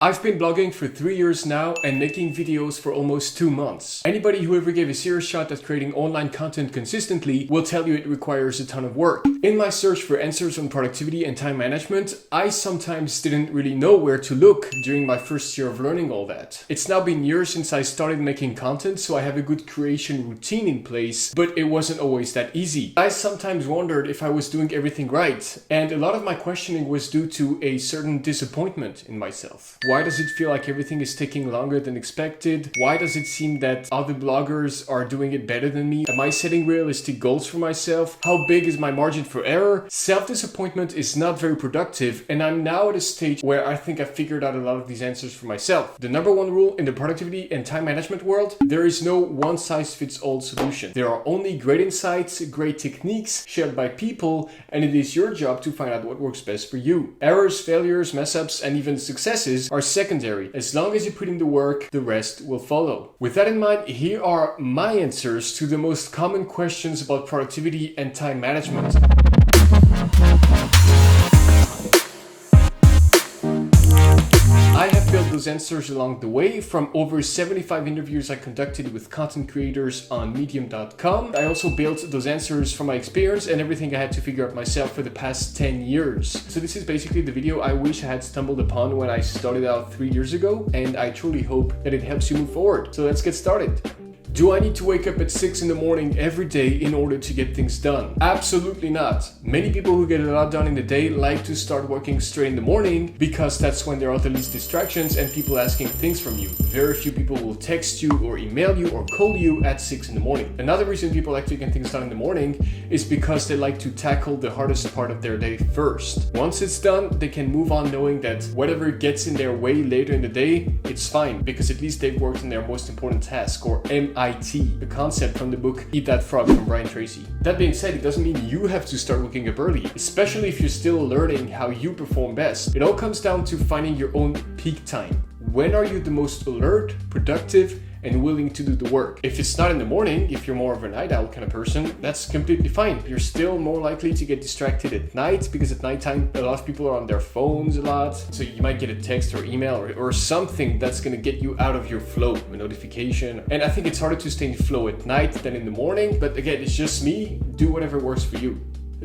I've been blogging for 3 years now and making videos for almost 2 months. Anybody who ever gave a serious shot at creating online content consistently will tell you it requires a ton of work. In my search for answers on productivity and time management, I sometimes didn't really know where to look during my first year of learning all that. It's now been years since I started making content, so I have a good creation routine in place, but it wasn't always that easy. I sometimes wondered if I was doing everything right, and a lot of my questioning was due to a certain disappointment in myself. Why does it feel like everything is taking longer than expected? Why does it seem that other bloggers are doing it better than me? Am I setting realistic goals for myself? How big is my margin for error? Self-disappointment is not very productive, and I'm now at a stage where I think I've figured out a lot of these answers for myself. The number one rule in the productivity and time management world: there is no one-size-fits-all solution. There are only great insights, great techniques shared by people, and it is your job to find out what works best for you. Errors, failures, mess-ups, and even successes are secondary. As long as you put in the work, the rest will follow. With that in mind, here are my answers to the most common questions about productivity and time management. I have built those answers along the way from over 75 interviews I conducted with content creators on medium.com. I also built those answers from my experience and everything I had to figure out myself for the past 10 years. So this is basically the video I wish I had stumbled upon when I started out 3 years ago, and I truly hope that it helps you move forward. So let's get started. Do I need to wake up at 6 in the morning every day in order to get things done? Absolutely not. Many people who get a lot done in the day like to start working straight in the morning because that's when there are the least distractions and people asking things from you. Very few people will text you or email you or call you at 6 in the morning. Another reason people like to get things done in the morning is because they like to tackle the hardest part of their day first. Once it's done, they can move on knowing that whatever gets in their way later in the day, it's fine because at least they've worked on their most important task, or MIT, a concept from the book Eat That Frog from Brian Tracy. That being said, it doesn't mean you have to start waking up early, especially if you're still learning how you perform best. It all comes down to finding your own peak time. When are you the most alert, productive, and willing to do the work? If it's not in the morning, if you're more of a night owl kind of person, that's completely fine. You're still more likely to get distracted at night because at nighttime a lot of people are on their phones a lot. So you might get a text or email or something that's gonna get you out of your flow, a notification. And I think it's harder to stay in flow at night than in the morning. But again, it's just me. Do whatever works for you.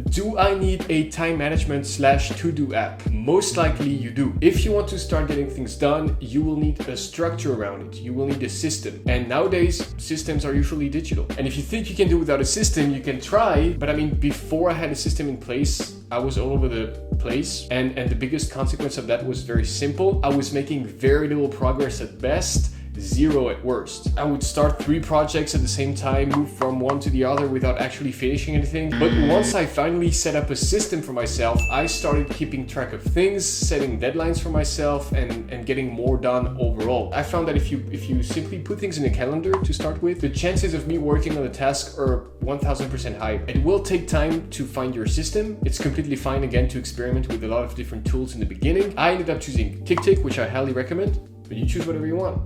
Do I need a time management / to-do app? Most likely you do. If you want to start getting things done, you will need a structure around it. You will need a system. And nowadays, systems are usually digital. And if you think you can do without a system, you can try. But I mean, before I had a system in place, I was all over the place. And the biggest consequence of that was very simple. I was making very little progress at best, zero at worst. I would start 3 projects at the same time, move from one to the other without actually finishing anything. But once I finally set up a system for myself, I started keeping track of things, setting deadlines for myself, and getting more done overall. I found that if you simply put things in a calendar to start with, the chances of me working on a task are 1000% higher. It will take time to find your system. It's completely fine again to experiment with a lot of different tools in the beginning. I ended up choosing TickTick, which I highly recommend, but you choose whatever you want.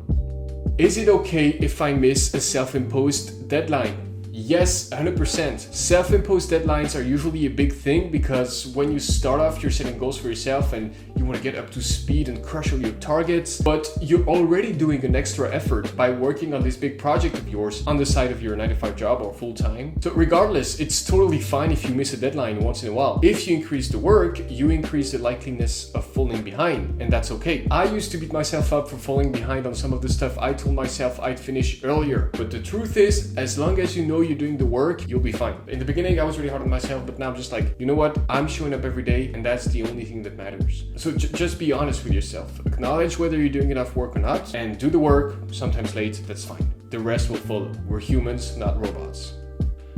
Is it okay if I miss a self-imposed deadline? Yes, 100%. Self-imposed deadlines are usually a big thing because when you start off, you're setting goals for yourself and you want to get up to speed and crush all your targets, but you're already doing an extra effort by working on this big project of yours on the side of your 9-to-5 job or full-time. So regardless, it's totally fine if you miss a deadline once in a while. If you increase the work, you increase the likeliness of falling behind, and that's okay. I used to beat myself up for falling behind on some of the stuff I told myself I'd finish earlier, but the truth is, as long as you know you're doing the work, you'll be fine. In the beginning, I was really hard on myself, but now I'm just like, you know what? I'm showing up every day, and that's the only thing that matters. So just be honest with yourself. Acknowledge whether you're doing enough work or not, and do the work, sometimes late, that's fine. The rest will follow. We're humans, not robots.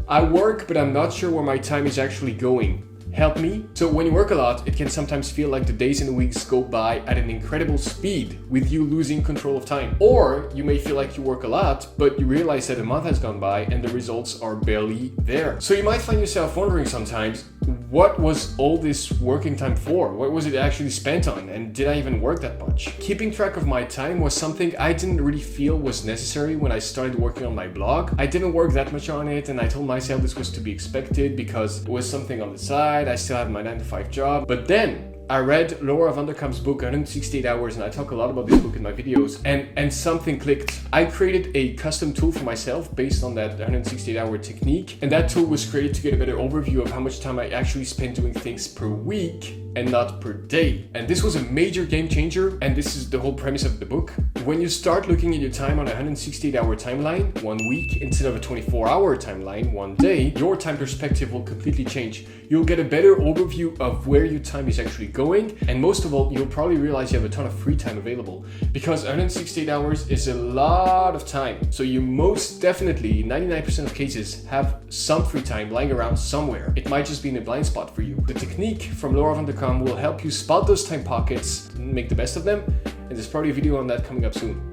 I work, but I'm not sure where my time is actually going. Help me? So when you work a lot, it can sometimes feel like the days and the weeks go by at an incredible speed with you losing control of time. Or you may feel like you work a lot, but you realize that a month has gone by and the results are barely there. So you might find yourself wondering sometimes, what was all this working time for? What was it actually spent on? And did I even work that much? Keeping track of my time was something I didn't really feel was necessary when I started working on my blog. I didn't work that much on it, and I told myself this was to be expected because it was something on the side. I still had my 9-to-5 job. But then I read Laura Vanderkam's book 168 Hours, and I talk a lot about this book in my videos, and something clicked. I created a custom tool for myself based on that 168 hour technique, and that tool was created to get a better overview of how much time I actually spend doing things per week and not per day. And this was a major game changer, and this is the whole premise of the book. When you start looking at your time on a 168 hour timeline, 1 week, instead of a 24 hour timeline, 1 day, your time perspective will completely change. You'll get a better overview of where your time is actually going, and most of all, you'll probably realize you have a ton of free time available, because 168 hours is a lot of time. So you most definitely, 99% of cases, have some free time lying around somewhere. It might just be in a blind spot for you. The technique from Laura Vanderkam will help you spot those time pockets, make the best of them, and there's probably a video on that coming up soon.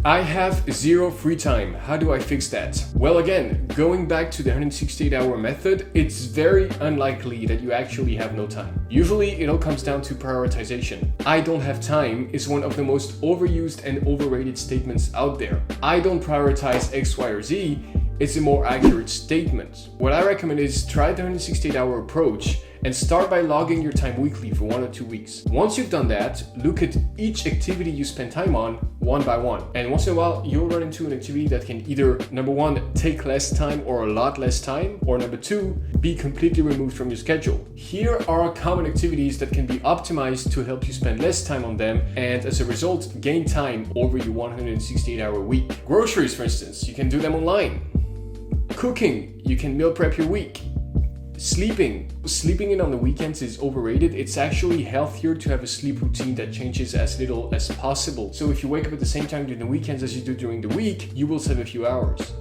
I have zero free time. How do I fix that? Well, again, going back to the 168 hour method, it's very unlikely that you actually have no time. Usually it all comes down to prioritization. I don't have time is one of the most overused and overrated statements out there. I don't prioritize X, Y, or Z. It's a more accurate statement. What I recommend is try the 168 hour approach and start by logging your time weekly for 1 or 2 weeks. Once you've done that, look at each activity you spend time on one by one. And once in a while, you'll run into an activity that can either, number one, take less time or a lot less time, or number two, be completely removed from your schedule. Here are common activities that can be optimized to help you spend less time on them, and as a result, gain time over your 168 hour week. Groceries, for instance, you can do them online. Cooking, you can meal prep your week. Sleeping in on the weekends is overrated. It's actually healthier to have a sleep routine that changes as little as possible. So if you wake up at the same time during the weekends as you do during the week, you will save a few hours.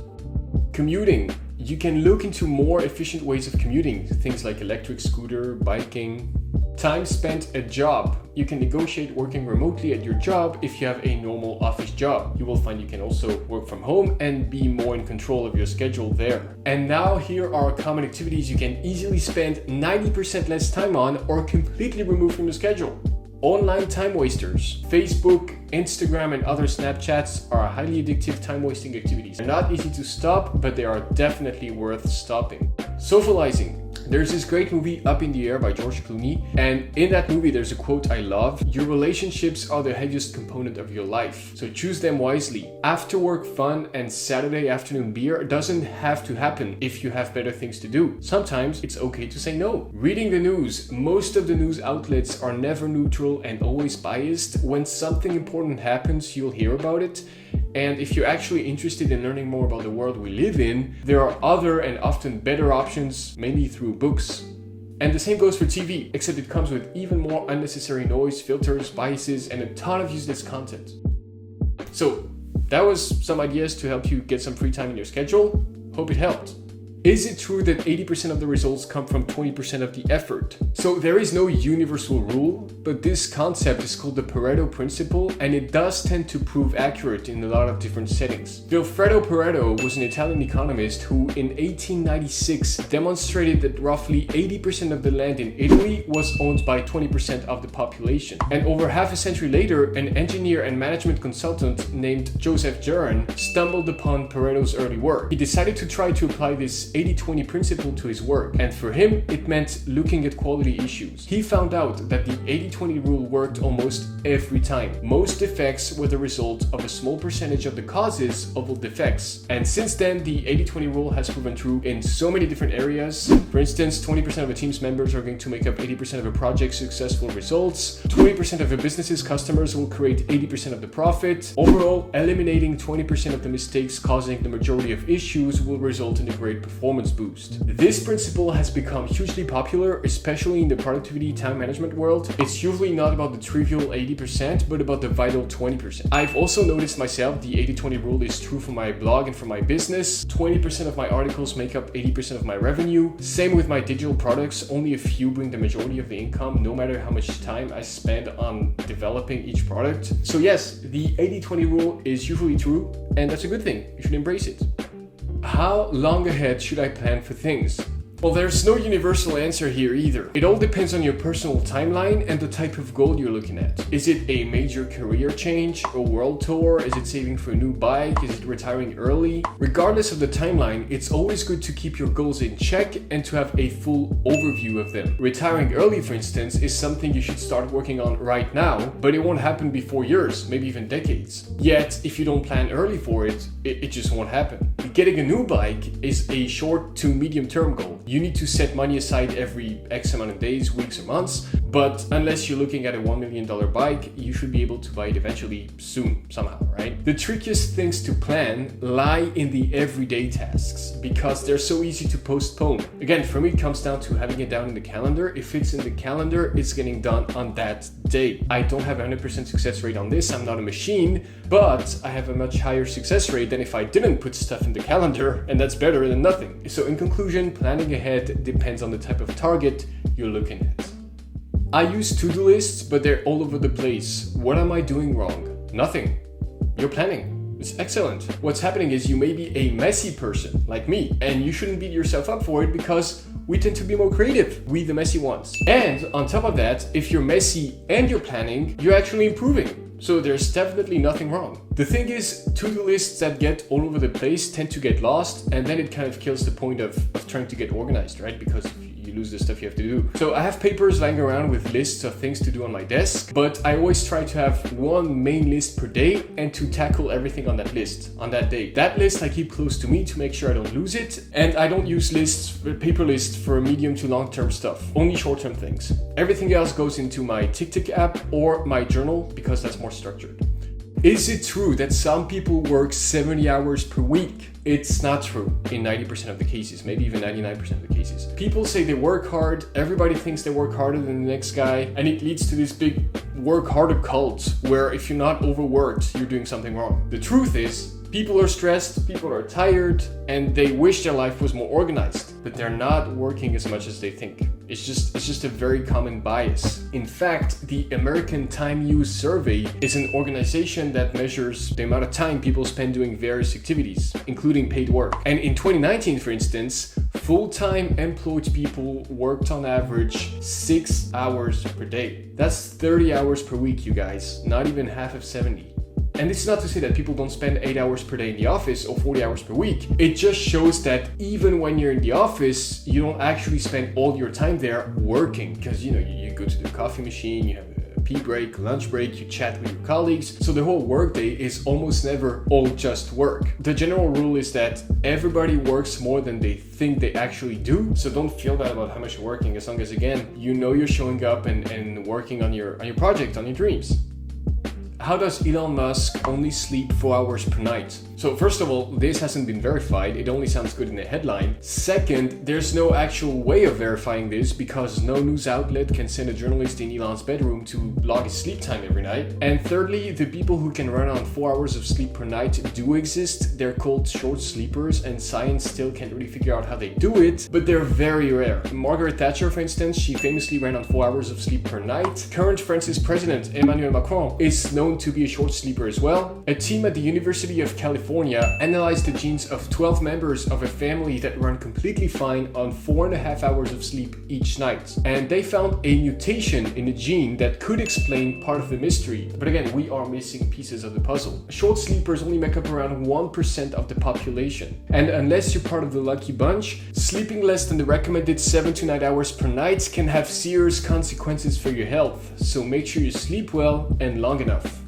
Commuting. You can look into more efficient ways of commuting, things like electric scooter, biking. Time spent at job. You can negotiate working remotely at your job if you have a normal office job. You will find you can also work from home and be more in control of your schedule there. And now here are common activities you can easily spend 90% less time on or completely remove from your schedule. Online time wasters. Facebook, Instagram, and other Snapchats are highly addictive time-wasting activities. They're not easy to stop, but they are definitely worth stopping. Socializing. There's this great movie, Up in the Air by George Clooney, and in that movie there's a quote I love: "Your relationships are the heaviest component of your life, so choose them wisely. After work fun and Saturday afternoon beer doesn't have to happen if you have better things to do. Sometimes it's okay to say no." Reading the news. Most of the news outlets are never neutral and always biased. When something important happens, you'll hear about it. And if you're actually interested in learning more about the world we live in, there are other and often better options, mainly through books. And the same goes for TV, except it comes with even more unnecessary noise, filters, biases, and a ton of useless content. So that was some ideas to help you get some free time in your schedule. Hope it helped. Is it true that 80% of the results come from 20% of the effort? So there is no universal rule, but this concept is called the Pareto principle, and it does tend to prove accurate in a lot of different settings. Vilfredo Pareto was an Italian economist who in 1896 demonstrated that roughly 80% of the land in Italy was owned by 20% of the population. And over half a century later, an engineer and management consultant named Joseph Juran stumbled upon Pareto's early work. He decided to try to apply this 80-20 principle to his work, and for him it meant looking at quality issues. He found out that the 80-20 rule worked almost every time. Most defects were the result of a small percentage of the causes of all defects, and since then the 80-20 rule has proven true in so many different areas. For instance, 20% of a team's members are going to make up 80% of a project's successful results, 20% of a business's customers will create 80% of the profit. Overall, eliminating 20% of the mistakes causing the majority of issues will result in a great performance boost. This principle has become hugely popular, especially in the productivity time management world. It's usually not about the trivial 80%, but about the vital 20%. I've also noticed myself the 80-20 rule is true for my blog and for my business. 20% of my articles make up 80% of my revenue. Same with my digital products, only a few bring the majority of the income, no matter how much time I spend on developing each product. So yes, the 80-20 rule is usually true, and that's a good thing. You should embrace it. How long ahead should I plan for things? Well, there's no universal answer here either. It all depends on your personal timeline and the type of goal you're looking at. Is it a major career change, a world tour? Is it saving for a new bike? Is it retiring early? Regardless of the timeline, it's always good to keep your goals in check and to have a full overview of them. Retiring early, for instance, is something you should start working on right now, but it won't happen before years, maybe even decades. Yet, if you don't plan early for it, it just won't happen. Getting a new bike is a short to medium term goal. You need to set money aside every X amount of days, weeks, or months, but unless you're looking at a $1 million bike, you should be able to buy it eventually soon, somehow, right? The trickiest things to plan lie in the everyday tasks because they're so easy to postpone. Again, for me, it comes down to having it down in the calendar. If it's in the calendar, it's getting done on that day. I don't have a 100% success rate on this. I'm not a machine, but I have a much higher success rate than if I didn't put stuff in the calendar, and that's better than nothing. So in conclusion, planning ahead depends on the type of target you're looking at. I use to-do lists, but they're all over the place. What am I doing wrong? Nothing. You're planning. It's excellent. What's happening is you may be a messy person like me, and you shouldn't beat yourself up for it because we tend to be more creative, we the messy ones. And on top of that, if you're messy and you're planning, you're actually improving. So there's definitely nothing wrong. The thing is, to-do lists that get all over the place tend to get lost, and then it kind of kills the point of trying to get organized, right? Because you lose the stuff you have to do. So I have papers lying around with lists of things to do on my desk, but I always try to have one main list per day and to tackle everything on that list on that day. That list I keep close to me to make sure I don't lose it, and I don't use paper lists for medium to long-term stuff, only short-term things. Everything else goes into my TickTick app or my journal because that's more structured. Is it true that some people work 70 hours per week? It's not true in 90% of the cases, maybe even 99% of the cases. People say they work hard, everybody thinks they work harder than the next guy, and it leads to this big work harder cult where if you're not overworked, you're doing something wrong. The truth is, people are stressed, people are tired, and they wish their life was more organized, but they're not working as much as they think. It's just a very common bias. In fact, the American Time Use Survey is an organization that measures the amount of time people spend doing various activities, including paid work. And in 2019, for instance, full-time employed people worked on average 6 hours per day. That's 30 hours per week, you guys, not even half of 70. And this is not to say that people don't spend 8 hours per day in the office or 40 hours per week. It just shows that even when you're in the office, you don't actually spend all your time there working because, you go to the coffee machine, you have a pee break, lunch break, you chat with your colleagues. So the whole workday is almost never all just work. The general rule is that everybody works more than they think they actually do. So don't feel bad about how much you're working as long as, again, you're showing up and working on your project, on your dreams. How does Elon Musk only sleep 4 hours per night? So first of all, this hasn't been verified. It only sounds good in a headline. Second, there's no actual way of verifying this because no news outlet can send a journalist in Elon's bedroom to log his sleep time every night. And thirdly, the people who can run on 4 hours of sleep per night do exist. They're called short sleepers, and science still can't really figure out how they do it, but they're very rare. Margaret Thatcher, for instance, she famously ran on 4 hours of sleep per night. Current France's president, Emmanuel Macron, is known to be a short sleeper as well. A team at the University of California analyzed the genes of 12 members of a family that run completely fine on 4.5 hours of sleep each night. And they found a mutation in a gene that could explain part of the mystery. But again, we are missing pieces of the puzzle. Short sleepers only make up around 1% of the population. And unless you're part of the lucky bunch, sleeping less than the recommended 7 to 9 hours per night can have serious consequences for your health. So make sure you sleep well and long enough.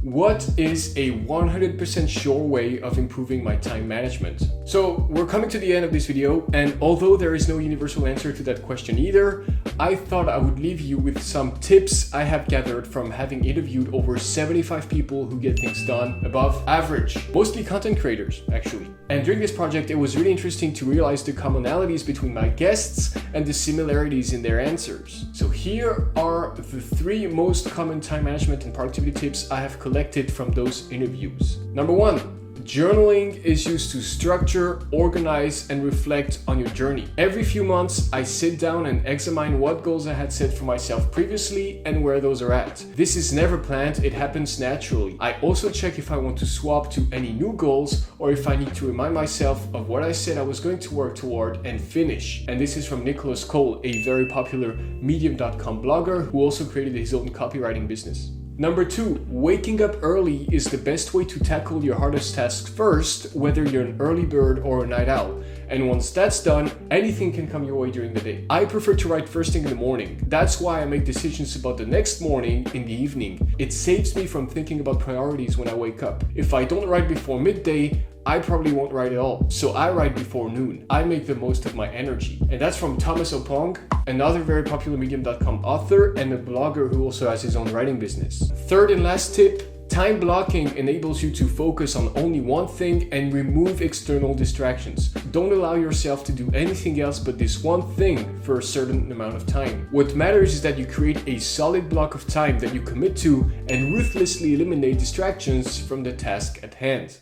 What is a 100% sure way of improving my time management? So we're coming to the end of this video, and although there is no universal answer to that question either, I thought I would leave you with some tips I have gathered from having interviewed over 75 people who get things done above average, mostly content creators, actually. And during this project, it was really interesting to realize the commonalities between my guests and the similarities in their answers. So here are the 3 most common time management and productivity tips I have collected from those interviews. Number 1, Journaling is used to structure, organize, and reflect on your journey. Every few months, I sit down and examine what goals I had set for myself previously and where those are at. This is never planned, it happens naturally. I also check if I want to swap to any new goals or if I need to remind myself of what I said I was going to work toward and finish. And this is from Nicholas Cole, a very popular Medium.com blogger who also created his own copywriting business. Number 2, waking up early is the best way to tackle your hardest tasks first, whether you're an early bird or a night owl. And once that's done, anything can come your way during the day. I prefer to write first thing in the morning. That's why I make decisions about the next morning in the evening. It saves me from thinking about priorities when I wake up. If I don't write before midday, I probably won't write at all. So I write before noon. I make the most of my energy. And that's from Thomas Opong, another very popular Medium.com author and a blogger who also has his own writing business. Third and last tip, time blocking enables you to focus on only one thing and remove external distractions. Don't allow yourself to do anything else but this one thing for a certain amount of time. What matters is that you create a solid block of time that you commit to and ruthlessly eliminate distractions from the task at hand.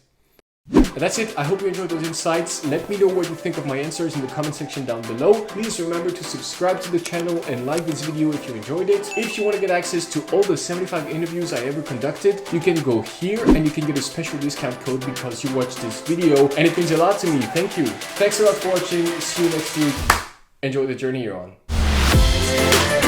And that's it. I hope you enjoyed those insights. Let me know what you think of my answers in the comment section down below. Please remember to subscribe to the channel and like this video if you enjoyed it. If you want to get access to all the 75 interviews I ever conducted, you can go here and you can get a special discount code because you watched this video, and it means a lot to me. Thank you. Thanks a lot for watching. See you next week. Enjoy the journey you're on.